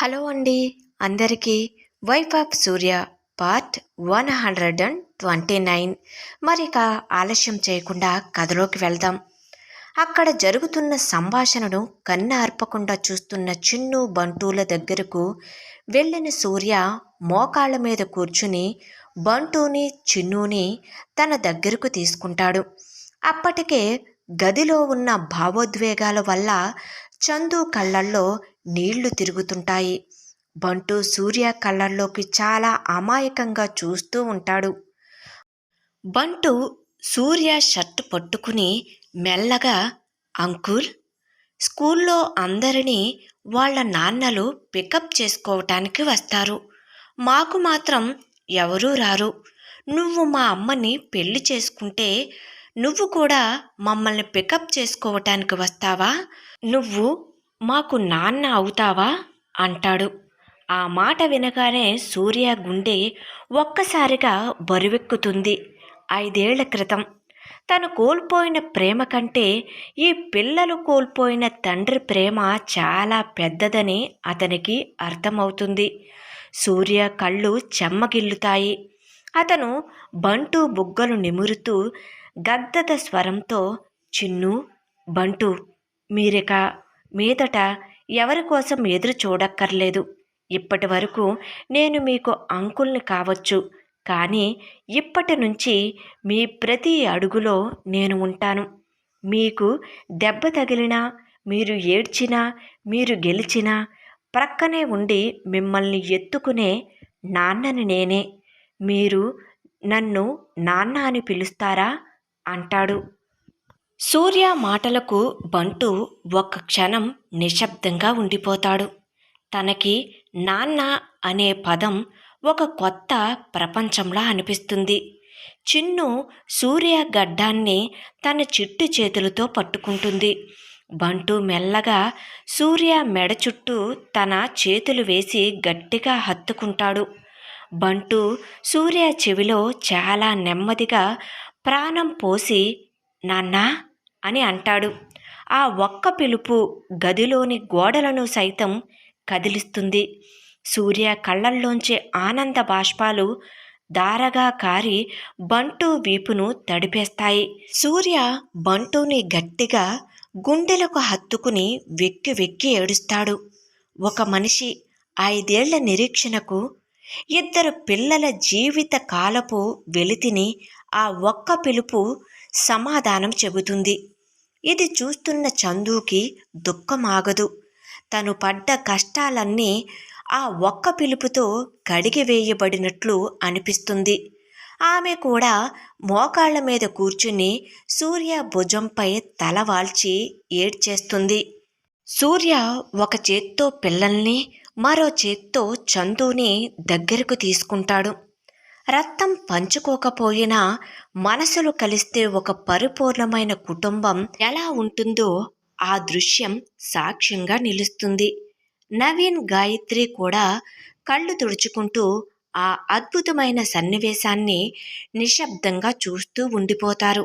Hello అండి అందరికీ. Wife of Surya part 129. మరిక ఆలస్యం చేయకుండా కథలోకి వెళ్దాం. అక్కడ జరుగుతున్న సంభాషణను కన్ను అర్పకుండా చూస్తున్న చిన్ను బంటూల దగ్గరకు వెళ్ళిన సూర్య మోకాళ్ళ మీద కూర్చుని బంటూని చిన్నుని తన దగ్గరకు తీసుకుంటాడు. అప్పటికే గదిలో ఉన్న భావోద్వేగాల వల్ల చందు కళ్ళల్లో నీళ్లు తిరుగుతుంటాయి. బంటు సూర్య కళ్ళల్లోకి చాలా అమాయకంగా చూస్తూ ఉంటాడు. బంటు సూర్య షర్ట్ పట్టుకుని మెల్లగా, అంకుల్, స్కూల్లో అందరినీ వాళ్ళ నాన్నలు పికప్ చేసుకోవటానికి వస్తారు. మాకు మాత్రం ఎవరూ రారు. నువ్వు మా అమ్మని పెళ్లి చేసుకుంటే నువ్వు కూడా మమ్మల్ని పికప్ చేసుకోవటానికి వస్తావా? నువ్వు మాకు నాన్న అవుతావా అంటాడు. ఆ మాట వినగానే సూర్య గుండె ఒక్కసారిగా బరువెక్కుతుంది. 5 ఏళ్ల క్రితం తను కోల్పోయిన ప్రేమ కంటే ఈ పిల్లలు కోల్పోయిన తండ్రి ప్రేమ చాలా పెద్దదని అతనికి అర్థమవుతుంది. సూర్య కళ్ళు చెమ్మగిల్లుతాయి. అతను బంటు బుగ్గలు నిమురుతూ గద్గద స్వరంతో, చిన్ను, బంటు, మీరిక మీదట ఎవరి కోసం ఎదురు చూడక్కర్లేదు. ఇప్పటి వరకు నేను మీకు అంకుల్ని కావచ్చు, కానీ ఇప్పటి నుంచి మీ ప్రతి అడుగులో నేను ఉంటాను. మీకు దెబ్బ తగిలినా, మీరు ఏడ్చినా, మీరు గెలిచినా ప్రక్కనే ఉండి మిమ్మల్ని ఎత్తుకునే నాన్నని నేనే. మీరు నన్ను నాన్న అని పిలుస్తారా అంటాడు. సూర్య మాటలకు బంటు ఒక్క క్షణం నిశ్శబ్దంగా ఉండిపోతాడు. తనకి నాన్న అనే పదం ఒక కొత్త ప్రపంచంలా అనిపిస్తుంది. చిన్ను సూర్య గడ్డాన్ని తన చిట్టు చేతులతో పట్టుకుంటుంది. బంటు మెల్లగా సూర్య మెడ చుట్టూ తన చేతులు వేసి గట్టిగా హత్తుకుంటాడు. బంటు సూర్య చెవిలో చాలా నెమ్మదిగా ప్రాణం పోసి నాన్నా అని అంటాడు. ఆ ఒక్క పిలుపు గదిలోని గోడలను సైతం కదిలిస్తుంది. సూర్య కళ్ళల్లోంచి ఆనంద బాష్పాలు దారగా కారి బంటు వీపును తడిపేస్తాయి. సూర్య బంటుని గట్టిగా గుండెలకు హత్తుకుని వెక్కి వెక్కి ఏడుస్తాడు. ఒక మనిషి 5 ఏళ్ల నిరీక్షణకు, 2 పిల్లల జీవిత కాలపు వెలితిని ఆ ఒక్క పిలుపు సమాధానం చెబుతుంది. ఇది చూస్తున్న చందుకి దుఃఖమాగదు. తను పడ్డ కష్టాలన్నీ ఆ ఒక్క పిలుపుతో కడిగివేయబడినట్లు అనిపిస్తుంది. ఆమె కూడా మోకాళ్ల మీద కూర్చుని సూర్య భుజంపై తల వాల్చి ఏడ్చేస్తుంది. సూర్య ఒక చేత్తో పిల్లల్ని, మరో చేత్తో చందుని దగ్గరకు తీసుకుంటాడు. రక్తం పంచుకోకపోయినా మనసులు కలిస్తే ఒక పరిపూర్ణమైన కుటుంబం ఎలా ఉంటుందో ఆ దృశ్యం సాక్ష్యంగా నిలుస్తుంది. నవీన్, గాయత్రి కూడా కళ్ళు తుడుచుకుంటూ ఆ అద్భుతమైన సన్నివేశాన్ని నిశ్శబ్దంగా చూస్తూ ఉండిపోతారు.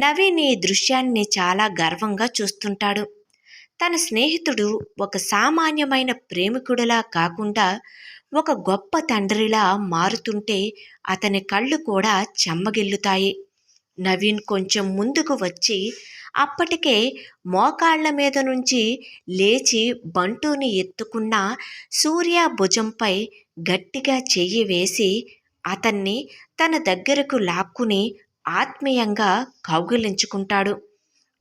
నవీన్ ఈ దృశ్యాన్ని చాలా గర్వంగా చూస్తుంటాడు. తన స్నేహితుడు ఒక సామాన్యమైన ప్రేమికుడిలా కాకుండా ఒక గొప్ప తండ్రిలా మారుతుంటే అతని కళ్ళు కూడా చెమ్మగిల్లుతాయి. నవీన్ కొంచెం ముందుకు వచ్చి అప్పటికే మోకాళ్ల మీద నుంచి లేచి బంటుని ఎత్తుకున్న సూర్య భుజంపై గట్టిగా చెయ్యి వేసి అతన్ని తన దగ్గరకు లాక్కుని ఆత్మీయంగా కౌగిలించుకుంటాడు.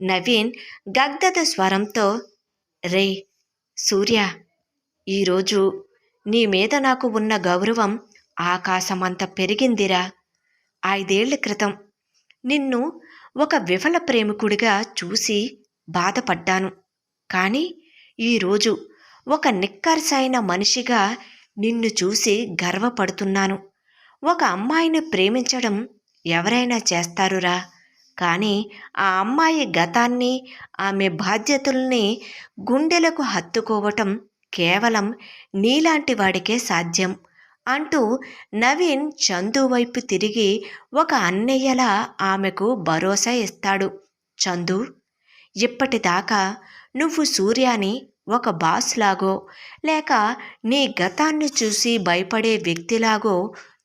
నవీన్ గద్గద స్వరంతో, రే సూర్య, ఈరోజు నీ మీద నాకు ఉన్న గౌరవం ఆకాశమంత పెరిగిందిరా. 5 ఏళ్ల క్రితం నిన్ను ఒక విఫల ప్రేమికుడిగా చూసి బాధపడ్డాను. కానీ ఈరోజు ఒక నిక్కర్సైన మనిషిగా నిన్ను చూసి గర్వపడుతున్నాను. ఒక అమ్మాయిని ప్రేమించడం ఎవరైనా చేస్తారురా, కానీ ఆ అమ్మాయి గతాన్ని, ఆమె బాధ్యతల్ని గుండెలకు హత్తుకోవటం కేవలం నీలాంటి వాడికే సాధ్యం అంటూ నవీన్ చందు వైపు తిరిగి ఒక అన్నయ్యలా ఆమెకు భరోసా ఇస్తాడు. చందు, ఇప్పటిదాకా నువ్వు సూర్యాని ఒక బాస్ లాగో లేక నీ గతాన్ని చూసి భయపడే వ్యక్తిలాగో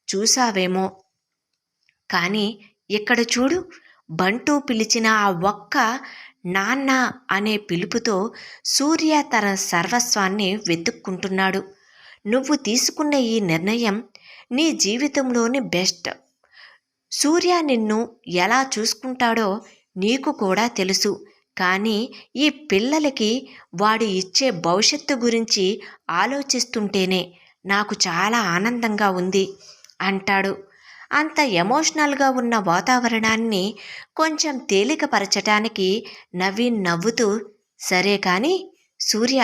చూసావేమో. కానీ ఇక్కడ చూడు, బంటూ పిలిచిన ఆ ఒక్క నాన్న అనే పిలుపుతో సూర్య తన సర్వస్వాన్ని వెతుక్కుంటున్నాడు. నువ్వు తీసుకున్న ఈ నిర్ణయం నీ జీవితంలోని బెస్ట్. సూర్య నిన్ను ఎలా చూసుకుంటాడో నీకు కూడా తెలుసు. కానీ ఈ పిల్లలకి వాడు ఇచ్చే భవిష్యత్తు గురించి ఆలోచిస్తుంటేనే నాకు చాలా ఆనందంగా ఉంది అంటాడు. అంత ఎమోషనల్గా ఉన్న వాతావరణాన్ని కొంచెం తేలికపరచటానికి నవీన్ నవ్వుతూ, సరే కానీ సూర్య,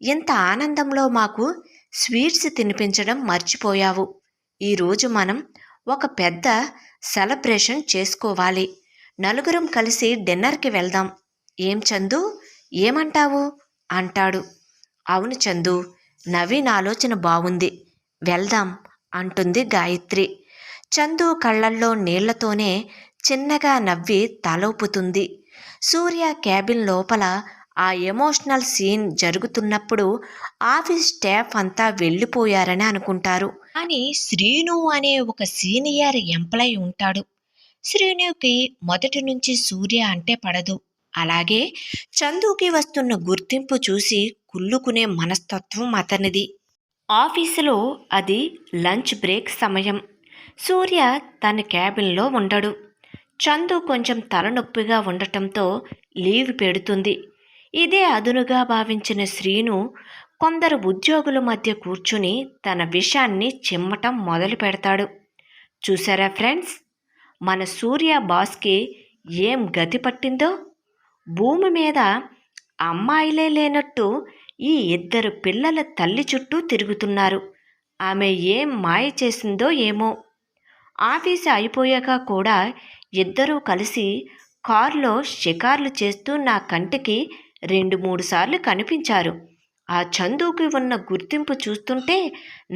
ఇంత ఆనందంలో మాకు స్వీట్స్ తినిపించడం మర్చిపోయావు. ఈరోజు మనం ఒక పెద్ద సెలబ్రేషన్ చేసుకోవాలి. నలుగురం కలిసి డిన్నర్కి వెళ్దాం. ఏం చందు, ఏమంటావు అంటాడు. అవును చందు, నవీన్ ఆలోచన బాగుంది, వెళ్దాం అంటుంది గాయత్రి. చందు కళ్ళల్లో నీళ్లతోనే చిన్నగా నవ్వి తలూపుతుంది. సూర్య క్యాబిన్ లోపల ఆ ఎమోషనల్ సీన్ జరుగుతున్నప్పుడు ఆఫీస్ స్టాఫ్ అంతా వెళ్ళిపోయారని అనుకుంటారు. కానీ శ్రీను అనే ఒక సీనియర్ ఎంప్లాయ్ ఉంటాడు. శ్రీనుకి మొదటి నుంచి సూర్య అంటే పడదు. అలాగే చందుకి వస్తున్న గుర్తింపు చూసి కుళ్ళుకునే మనస్తత్వం అతనిది. ఆఫీసులో అది లంచ్ బ్రేక్ సమయం. సూర్య తన క్యాబిన్లో ఉండడు. చందు కొంచెం తలనొప్పిగా ఉండటంతో లీవ్ పెడుతుంది. ఇదే అదునుగా భావించిన శ్రీను కొందరు ఉద్యోగుల మధ్య కూర్చుని తన విషాన్ని చిమ్మటం మొదలు పెడతాడు. చూసారా ఫ్రెండ్స్, మన సూర్య బాస్కి ఏం గతి పట్టిందో. భూమి మీద అమ్మాయిలే లేనట్టు ఈ ఇద్దరు పిల్లల తల్లి చుట్టూ తిరుగుతున్నారు. ఆమె ఏం మాయ చేసిందో ఏమో. ఆఫీసు అయిపోయాక కూడా ఇద్దరూ కలిసి కారులో షికార్లు చేస్తూ నా కంటికి 2-3 సార్లు కనిపించారు. ఆ చందుకి ఉన్న గుర్తింపు చూస్తుంటే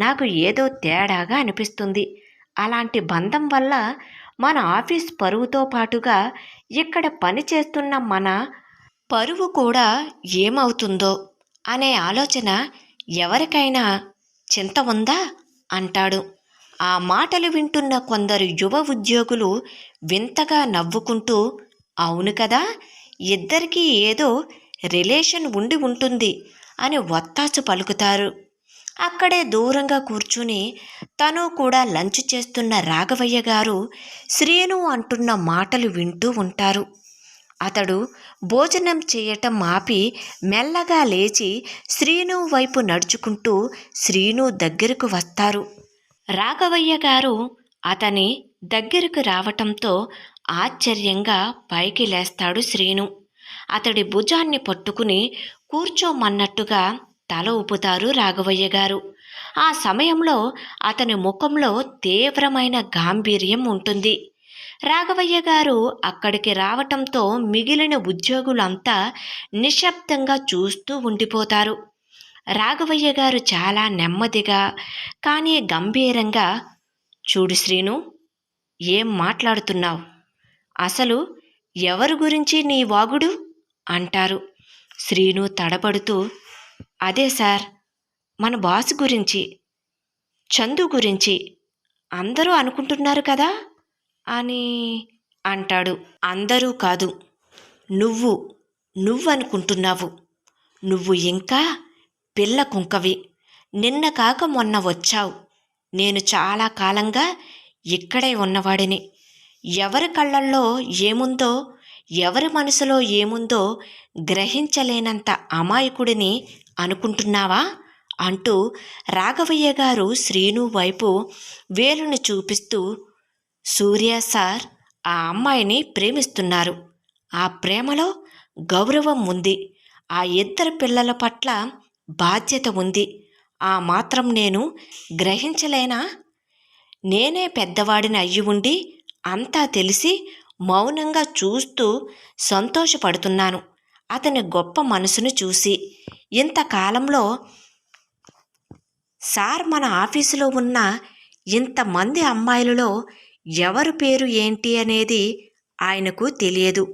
నాకు ఏదో తేడాగా అనిపిస్తుంది. అలాంటి బంధం వల్ల మన ఆఫీస్ పరువుతో పాటుగా ఇక్కడ పనిచేస్తున్న మన పరువు కూడా ఏమవుతుందో అనే ఆలోచన ఎవరికైనా చింత ఉందా అంటాడు. ఆ మాటలు వింటున్న కొందరు యువ ఉద్యోగులు వింతగా నవ్వుకుంటూ, అవును కదా, ఇద్దరికీ ఏదో రిలేషన్ ఉండి ఉంటుంది అని ఒత్తాసు పలుకుతారు. అక్కడే దూరంగా కూర్చుని తను కూడా లంచ్ చేస్తున్న రాఘవయ్య గారు శ్రీను అంటున్న మాటలు వింటూ ఉంటారు. అతడు భోజనం చేయటం ఆపి మెల్లగా లేచి శ్రీను వైపు నడుచుకుంటూ శ్రీను దగ్గరకు వస్తారు. రాఘవయ్య గారు అతని దగ్గరకు రావటంతో ఆశ్చర్యంగా పైకి లేస్తాడు శ్రీను. అతడి భుజాన్ని పట్టుకుని కూర్చోమన్నట్టుగా తల ఊపుతారు రాఘవయ్య గారు. ఆ సమయంలో అతని ముఖంలో తీవ్రమైన గాంభీర్యం ఉంటుంది. రాఘవయ్య గారు అక్కడికి రావటంతో మిగిలిన ఉద్యోగులంతా నిశ్శబ్దంగా చూస్తూ ఉండిపోతారు. రాఘవయ్య గారు చాలా నెమ్మదిగా కానీ గంభీరంగా, చూడు శ్రీను, ఏం మాట్లాడుతున్నావు? అసలు ఎవరి గురించి నీ వాగుడు అంటారు. శ్రీను తడబడుతూ, అదే సార్, మన బాస్ గురించి, చందు గురించి అందరూ అనుకుంటున్నారు కదా అని అంటాడు. అందరూ కాదు, నువ్వనుకుంటున్నావు. నువ్వు ఇంకా పిల్ల కుంకవి. నిన్న కాక మొన్న వచ్చావు. నేను చాలా కాలంగా ఇక్కడే ఉన్నవాడిని. ఎవరి కళ్ళల్లో ఏముందో, ఎవరి మనసులో ఏముందో గ్రహించలేనంత అమాయకుడిని అనుకుంటున్నావా అంటూ రాఘవయ్య గారు శ్రీను వైపు వేలుని చూపిస్తూ, సూర్య సార్ ఆ అమ్మాయిని ప్రేమిస్తున్నారు. ఆ ప్రేమలో గౌరవం ఉంది. ఆ ఇద్దరు పిల్లల పట్ల బాధ్యత ఉంది. ఆ మాత్రం నేను గ్రహించలేనా? నేనే పెద్దవాడిని అయ్యి ఉండి అంతా తెలిసి మౌనంగా చూస్తూ సంతోషపడుతున్నాను అతని గొప్ప మనసును చూసి. ఇంతకాలంలో సార్ మన ఆఫీసులో ఉన్న ఇంతమంది అమ్మాయిలలో ఎవరి పేరు ఏంటి అనేది ఆయనకు తెలియదు.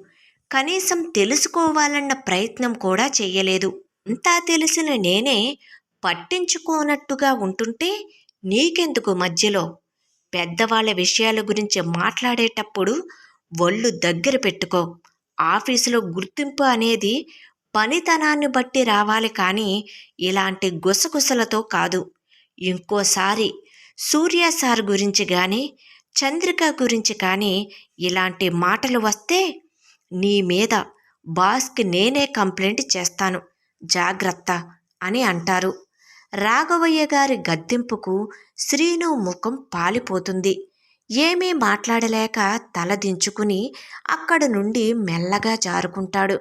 కనీసం తెలుసుకోవాలన్న ప్రయత్నం కూడా చెయ్యలేదు. అంతా తెలిసిన నేనే పట్టించుకోనట్టుగా ఉంటుంటే నీకెందుకు మధ్యలో? పెద్దవాళ్ళ విషయాల గురించి మాట్లాడేటప్పుడు ఒళ్ళు దగ్గర పెట్టుకో. ఆఫీసులో గుర్తింపు అనేది పనితనాన్ని బట్టి రావాలి కానీ ఇలాంటి గుసగుసలతో కాదు. ఇంకోసారి సూర్య సార్ గురించి కానీ చంద్రిక గురించి కానీ ఇలాంటి మాటలు వస్తే నీ మీద బాస్కి నేనే కంప్లైంట్ చేస్తాను, జాగ్రత్త అని అంటారు. రాఘవయ్య గారి గద్దింపుకు శ్రీను ముఖం పాలిపోతుంది. ఏమీ మాట్లాడలేక తల దించుకుని అక్కడి నుండి మెల్లగా జారుకుంటాడు.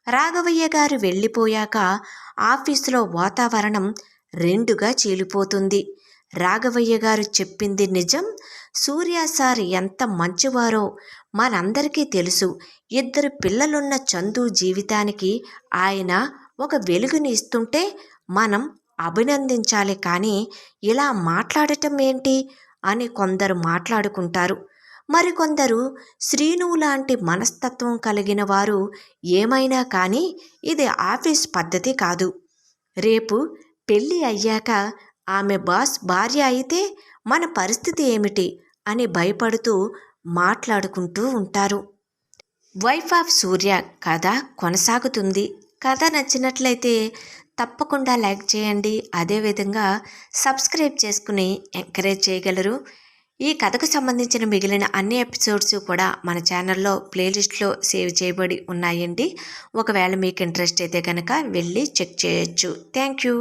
రాఘవయ్య గారు వెళ్ళిపోయాక ఆఫీసులో వాతావరణం రెండుగా చీలిపోతుంది. రాఘవయ్య గారు చెప్పింది నిజం. సూర్య సార్ ఎంత మంచివారో మనందరికీ తెలుసు. ఇద్దరు పిల్లలున్న చందు జీవితానికి ఆయన ఒక వెలుగుని ఇస్తుంటే మనం అభినందించాలి కానీ ఇలా మాట్లాడటం ఏంటి అని కొందరు మాట్లాడుకుంటారు. మరికొందరు శ్రీను లాంటి మనస్తత్వం కలిగిన వారు ఏమైనా కానీ ఇది ఆఫీస్ పద్ధతి కాదు. రేపు పెళ్ళి అయ్యాక ఆమె బాస్ భార్య అయితే మన పరిస్థితి ఏమిటి అని భయపడుతూ మాట్లాడుకుంటూ ఉంటారు. వైఫ్ ఆఫ్ సూర్య కథ కొనసాగుతుంది. కథ నచ్చినట్లయితే తప్పకుండా లైక్ చేయండి. అదేవిధంగా సబ్స్క్రైబ్ చేసుకుని ఎంకరేజ్ చేయగలరు. ఈ కథకు సంబంధించిన మిగిలిన అన్ని ఎపిసోడ్స్ కూడా మన ఛానల్లో ప్లేలిస్ట్లో సేవ్ చేయబడి ఉన్నాయండి. ఒకవేళ మీకు ఇంట్రెస్ట్ అయితే కనుక వెళ్ళి చెక్ చేయొచ్చు. Thank you.